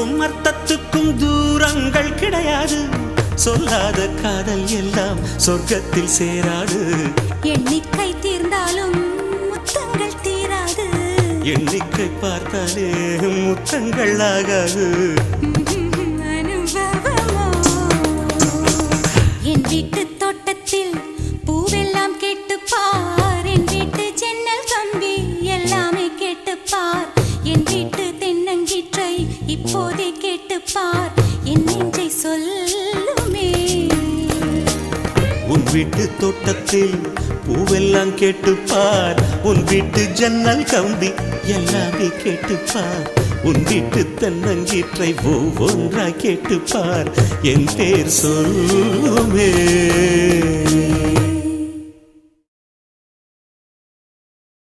சொல்லுக்கும் அர்த்தத்துக்கும் தூரங்கள் கிடையாது. சொல்லாத காதல் எல்லாம் சொர்க்கத்தில் சேராது. எண்ணிக்கை தீர்ந்தாலும் முத்தங்கள் தீராது. எண்ணிக்கை பார்த்தாலே முத்தங்கள் ஆகாது. என் வீட்டு தோட்டத்தில் பூவெல்லாம் கேட்டுப்பார். என் வீட்டு ஜன்னல் கம்பி எல்லாமே கேட்டுப்பார். என் வீட்டு தென்னங்கீற்றை இப்போதே கேட்டுப்பார். என் நெஞ்சை சொல்லுமே. உன் வீட்டு தோட்டத்தில் பூவெல்லாம் கேட்டுப்பார். உன் வீட்டு ஜன்னல் கம்பி எல்லாமே கேட்டுப்பார். உன் வீட்டு தென்னங்கீற்றை ஒவ்வொன்றாய் கேட்டுப்பார். என் பேர் சொல்லுமே.